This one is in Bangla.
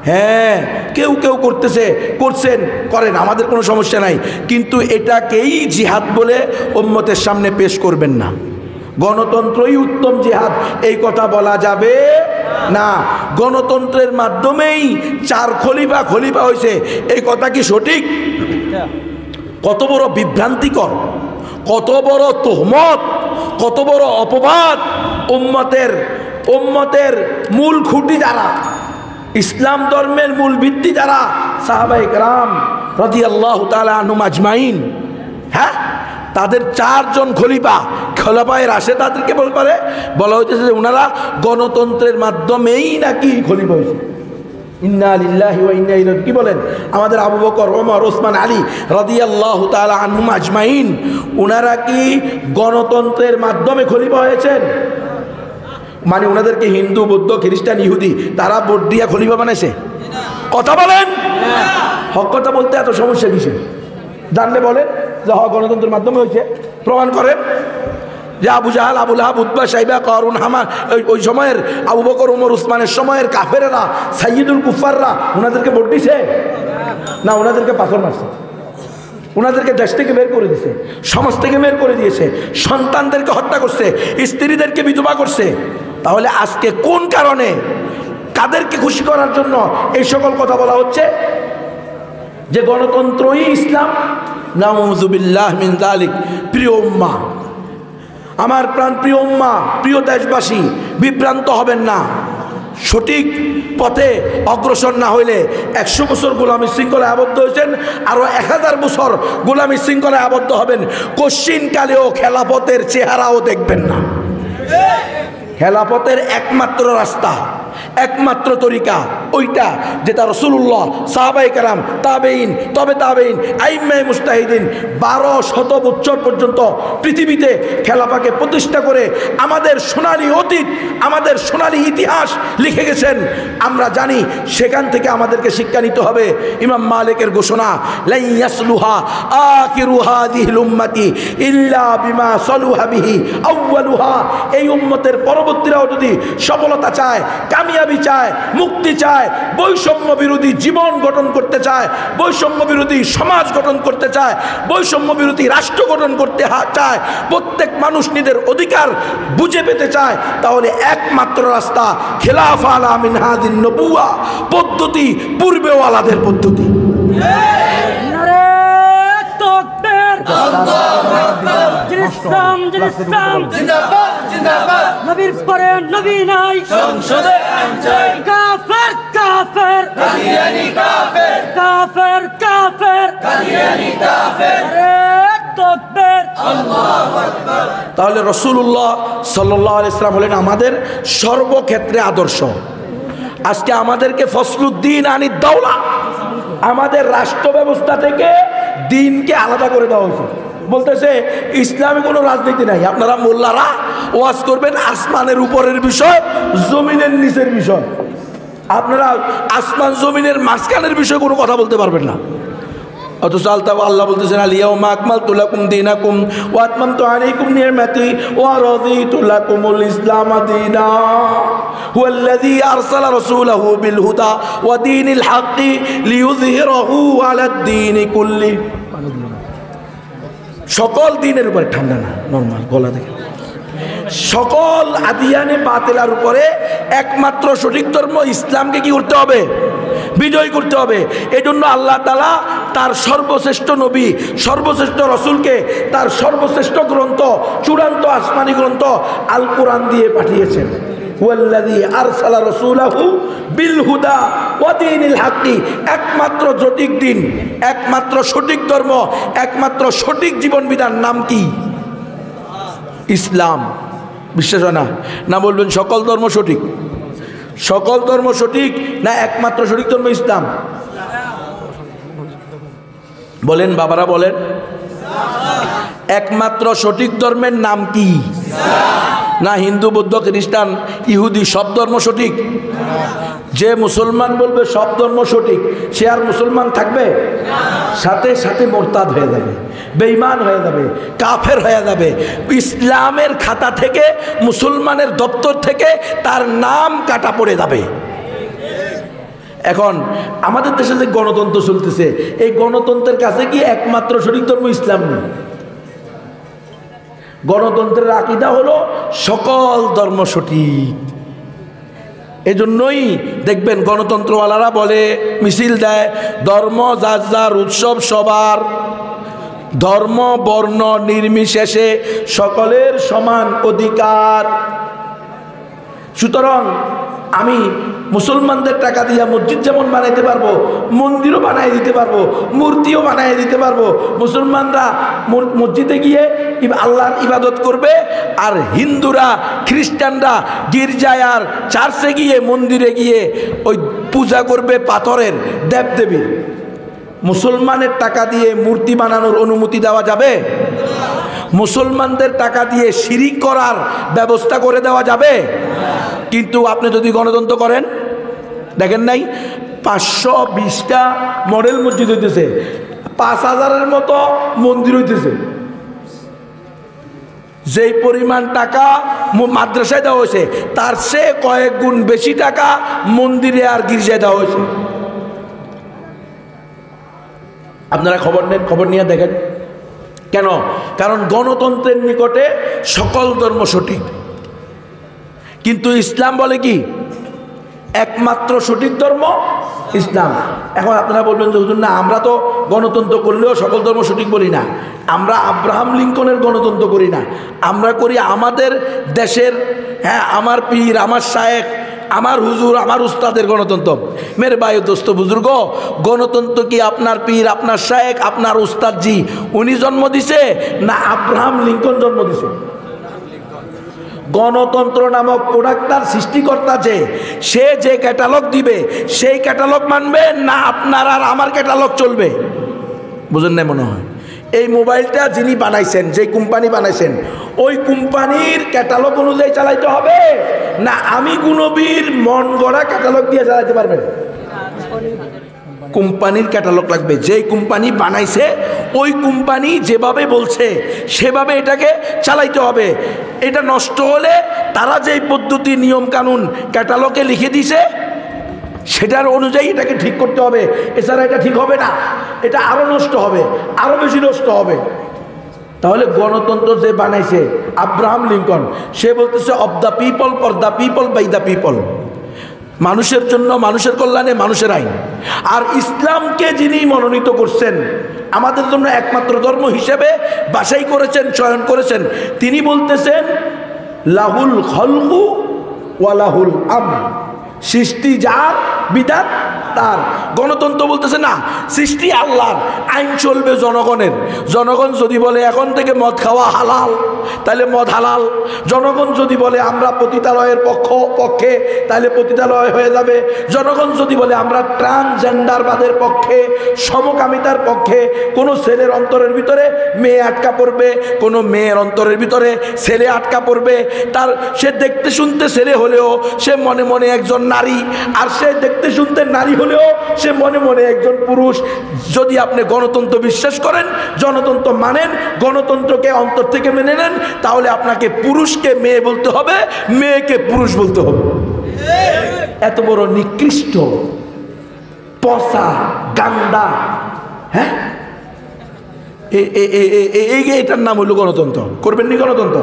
হ্যাঁ, কেউ কেউ করছেন, করেন, আমাদের কোনো সমস্যা নাই, কিন্তু এটাকেই জিহাদ বলে উম্মতের সামনে পেশ করবেন না। গণতন্ত্রই উত্তম জিহাদ এই কথা বলা যাবে না। গণতন্ত্রের মাধ্যমেই 4 খলিফা হয়েছে, এই কথা কি সঠিক? কত বড় বিভ্রান্তিকর, কত বড় তোহমত, কত বড় অপবাদ। উম্মতের মূল খুঁটি যারা, ইসলাম ধর্মের মূল ভিত্তি যারা সাহাবায়ে কেরাম রাদিয়াল্লাহু তাআলা আনহুম আজমাইন, হ্যাঁ, তাদের 4 জন খলিফায়ে রাশিদ তাদেরকে বলা হইতেছে যে ওনারা গণতন্ত্রের মাধ্যমেই নাকি খলিফা হয়েছে। ইন্না লিল্লাহি ওয়া ইন্না ইলাইহি, কি বলেন? আমাদের আবু বকর, ওমর, ওসমান, আলী রাদিয়াল্লাহু তাআলা আনহুম আজমাইন, ওনারা কি গণতন্ত্রের মাধ্যমে খলিফা হয়েছেন? মানে ওনাদেরকে হিন্দু, বৌদ্ধ, খ্রিস্টান, ইহুদি তারা ভোট দিয়া খলিফা বানাইছে? কথা বলেন, হক কথা বলতে এত সমস্যা কিসের? জানলে বলেন যে গণতন্ত্রের মাধ্যমে হয়েছে, প্রমাণ করেন। যে আবু জাহাল, আবু লাহাব, উতবা, সাইবা, কারুন, হামান, ওই সময়ের আবু বকর, ওমর, উসমানের সময়ের কাফেরেরা, সাইয়্যিদুল কুফাররা ওনাদেরকে ভোট দিছে না? ওনাদেরকে পাথর মারছে, ওনাদেরকে দেশ থেকে বের করে দিয়েছে, সমাজ থেকে বের করে দিয়েছে, সন্তানদেরকে হত্যা করছে, স্ত্রীদেরকে বিধবা করছে। তাহলে আজকে কোন কারণে, কাদেরকে খুশি করার জন্য এই সকল কথা বলা হচ্ছে যে গণতন্ত্রই ইসলাম? নাউযুবিল্লাহ মিন যালিক। প্রিয় উম্মাহ, আমার প্রাণ প্রিয় উম্মাহ, প্রিয় দেশবাসী, বিভ্রান্ত হবেন না। সঠিক পথে অগ্রসর না হইলে 100 বছর গোলামী শৃঙ্খলায় আবদ্ধ হয়েছেন, আরো 1000 বছর গোলামী শৃঙ্খলায় আবদ্ধ হবেন। কশ্চিনকালেও খেলাফতের চেহারাও দেখবেন না। খেলাফতের একমাত্র রাস্তা, একমাত্র তরিকা ওইটা যেটা রাসূলুল্লাহ, সাহাবায়ে কেরাম, তাবেঈন, তবে তাবেঈন, আইম্মায়ে মুজতাহিদিন 1200 বছর পর্যন্ত পৃথিবীতে খেলাফাকে প্রতিষ্ঠা করে আমাদের সোনালী অতীত, আমাদের সোনালী ইতিহাস লিখে গেছেন। আমরা জানি, সেখান থেকে আমাদেরকে শিক্ষা নিতে হবে। ইমাম মালিকের ঘোষণা, লা ইয়াসলুহা আখিরু হাযিহিল উম্মতি ইল্লা বিমা সালুহা বিহি আউয়ালুহা। এই উম্মতের পরবর্তীরাও যদি সফলতা চায়, কামিয়াবি চায়, মুক্তি চায়, বৈষম্য বিরোধী জীবন গঠন করতে চায়, বৈষম্য বিরোধী সমাজ গঠন করতে চায়, বৈষম্য বিরোধী রাষ্ট্র গঠন করতে চায়, প্রত্যেক মানুষ নিজের অধিকার বুঝে পেতে চায়, তাহলে একমাত্র রাস্তা খেলাফা আলা মিনহাজিন নবুওয়া পদ্ধতি, পূর্বেওয়ালাদের পদ্ধতি। ইসলাম জিন্দাবাদ জিন্দাবাদ, নবীর পরে নবী নাই, সংসদে আইন চাই, কাফের কাফের কাদিয়ানি কাফের, কাফের কাফের কাদিয়ানি কাফের, তাকবীর আল্লাহু আকবার। তাহলে রাসূলুল্লাহ সাল্লাল্লাহু আলাইহি ওয়াসাল্লাম হলেন আমাদের সর্বক্ষেত্রে আদর্শ। আজকে আমাদেরকে ফসলুদ্দিন আনিদ দাওলা, আমাদের রাষ্ট্র ব্যবস্থা থেকে দিনকে আলাদা করে দেওয়া হয়েছে। বলতেছে ইসলামে কোনো রাজনীতি নাই, আপনারা মোল্লারা ওয়াজ করবেন আসমানের উপরের বিষয়, জমিনের নিচের বিষয়, আপনারা আসমান জমিনের মাঝখানের বিষয়ে কোনো কথা বলতে পারবেন না। অথচ আল্লাহ বলতেছেন, আল-ইয়াওমা আকমালতু লাকুম দীনাকুম ওয়া আতমামতু আলাইকুম নি'মাতি ওয়া রাদিতু লাকুমুল ইসলাম দীনা হুয়াল্লাযী আরসালা রাসূলাহু বিল হুদা ওয়া দীনিল হাক্কি লিইয়ুযহিরাহু আলাদ দীনি কুল্লি। সকল দিনের উপরে, ঠান্ডা না, নরমাল গলা দেখে, সকল আদিয়ানে বাতিলার উপরে একমাত্র সঠিক ধর্ম ইসলামকে কি করতে হবে? বিজয় করতে হবে। এজন্য আল্লাহ তাআলা তার সর্বশ্রেষ্ঠ নবী, সর্বশ্রেষ্ঠ রসুলকে তার সর্বশ্রেষ্ঠ গ্রন্থ, চূড়ান্ত আসমানি গ্রন্থ আল কোরআন দিয়ে পাঠিয়েছেন। ওয়াল্লাযী আরসালা রাসূলাহু বিল হুদা ওয়া দীনিল হাক্কি, একমাত্র সঠিক দিন, একমাত্র সঠিক ধর্ম, একমাত্র সঠিক জীবন বিধান নাম কি? ইসলাম। বিশ্বাস হয় না? না বলবেন সকল ধর্ম সঠিক? সকল ধর্ম সঠিক না একমাত্র সঠিক ধর্ম ইসলাম? বলেন বাবারা, বলেন একমাত্র সঠিক ধর্মের নাম কি? না হিন্দু, বৌদ্ধ, খ্রিস্টান, ইহুদি সব ধর্ম সঠিক? যে মুসলমান বলবে সব ধর্ম সঠিক, সে আর মুসলমান থাকবে? সাথে সাথে মোরতাদ হয়ে যাবে, বেঈমান হয়ে যাবে, কাফের হয়ে যাবে। ইসলামের খাতা থেকে, মুসলমানের দপ্তর থেকে তার নাম কাটা পড়ে যাবে। এখন আমাদের দেশে যে গণতন্ত্র চলতেছে, এই গণতন্ত্রের কাছে কি একমাত্র সঠিক ধর্ম ইসলাম নেই? গণতন্ত্রের আকীদা হলো সকল ধর্ম সঠিক। এজন্যই দেখবেন গণতন্ত্রওয়ালারা বলে, মিছিল দেয়, ধর্ম যার যার, উৎসব সবার, ধর্ম বর্ণ নির্বিশেষে সকলের সমান অধিকার। সুতরাং আমি মুসলমানদের টাকা দিয়ে মসজিদ যেমন বানাইতে পারবো, মন্দিরও বানাই দিতে পারবো, মূর্তিও বানাই দিতে পারবো। মুসলমানরা মসজিদে গিয়ে আল্লাহর ইবাদত করবে, আর হিন্দুরা খ্রিস্টানরা গির্জায় আর চার্চে গিয়ে, মন্দিরে গিয়ে ওই পূজা করবে পাথরের দেবদেবীর। মুসলমানের টাকা দিয়ে মূর্তি বানানোর অনুমতি দেওয়া যাবে? মুসলমানদের টাকা দিয়ে শিরিক করার ব্যবস্থা করে দেওয়া যাবে? কিন্তু আপনি যদি গণতন্ত্র করেন, দেখেন নাই 520টা মডেল মসজিদ হইতেছে, 5000-এর মতো মন্দির হইতেছে। যেই পরিমাণ টাকা মাদ্রাসায় দেওয়া হয়েছে, তার চেয়ে কয়েক গুণ বেশি টাকা মন্দিরে আর গির্জায় দেওয়া হয়েছে। আপনারা খবর নিয়ে দেখেন। কেন? কারণ গণতন্ত্রের নিকটে সকল ধর্ম সঠিক, কিন্তু ইসলাম বলে কি একমাত্র সঠিক ধর্ম ইসলাম। এখন আপনারা বলবেন যে হুজুর, না আমরা তো গণতন্ত্র করলেও সকল ধর্ম সঠিক বলি না, আমরা আব্রাহাম লিঙ্কনের গণতন্ত্র করি না, আমরা করি আমাদের দেশের, হ্যাঁ, আমার পীর, আমার শায়েখ, আমার হুজুর, আমার উস্তাদের গণতন্ত্র। মেরে ভাই দোস্ত বুজুর্গ, গণতন্ত্র কি আপনার পীর, আপনার শায়েখ, আপনার উস্তাদজি উনি জন্ম দিছে, না আব্রাহাম লিঙ্কন জন্ম দিছে? গণতন্ত্র নামক প্রোডাক্টটার সৃষ্টিকর্তা সে যে ক্যাটালগ দিবে সেই ক্যাটালগ মানবে, না আপনার আর আমার ক্যাটালগ চলবে? বুঝেন না মনে হয়। এই মোবাইলটা যিনি বানাইছেন, যে কোম্পানি বানাইছেন, ওই কোম্পানির ক্যাটালগ অনুযায়ী চালাইতে হবে, না আমি গুণবীর মন গড়া ক্যাটালগ দিয়ে চালাইতে পারবেন? কোম্পানির ক্যাটালগ লাগবে। যেই কোম্পানি বানাইছে ওই কোম্পানি যেভাবে বলছে সেভাবে এটাকে চালাইতে হবে। এটা নষ্ট হলে তারা যেই পদ্ধতি, নিয়ম কানুন ক্যাটালগে লিখে দিছে সেটার অনুযায়ী এটাকে ঠিক করতে হবে, এছাড়া এটা ঠিক হবে না, এটা আরো নষ্ট হবে, আরো বেশি নষ্ট হবে। তাহলে গণতন্ত্র যে বানাইছে আব্রাহাম লিঙ্কন, সে বলতেছে of the people, for the people, by the people, মানুষের জন্য, মানুষের কল্যাণে, মানুষের আইন। আর ইসলামকে যিনি মনোনীত করছেন, আমাদের জন্য একমাত্র ধর্ম হিসেবে বাছাই করেছেন, চয়ন করেছেন, তিনি বলতেছেন লাহুল খলকু ওয়া লাহুল আমর, সৃষ্টি যার, বিধান তার। গণতন্ত্র বলতেছে না, সৃষ্টি আল্লাহর, আইন চলবে জনগণের। জনগণ যদি বলে এখন থেকে মদ খাওয়া হালাল, তাহলে মদ হালাল। জনগণ যদি বলে আমরা পতিতালয়ের পক্ষে, তাহলে পতিতালয় হয়ে যাবে। জনগণ যদি বলে আমরা ট্রান্সজেন্ডারবাদের পক্ষে, সমকামিতার পক্ষে, কোনো ছেলের অন্তরের ভিতরে মেয়ে আটকা পড়বে, কোনো মেয়ের অন্তরের ভিতরে ছেলে আটকা পড়বে, তার সে দেখতে শুনতে ছেলে হলেও সে মনে মনে একজন নারী, আর সে দেখতে শুনতে নারী হলেও সে মনে মনে একজন পুরুষ। যদি আপনি গণতন্ত্র বিশ্বাস করেন, জনতন্ত্র মানেন, গণতন্ত্রকে অন্তর থেকে মেনে নেন, তাহলে আপনাকে পুরুষকে মেয়ে বলতে হবে, মেয়েকে পুরুষ বলতে হবে। এত বড় নিকৃষ্ট, পচা, গান্দা, হ্যাঁ, এটার নাম হলো গণতন্ত্র। করবেন নি গণতন্ত্র?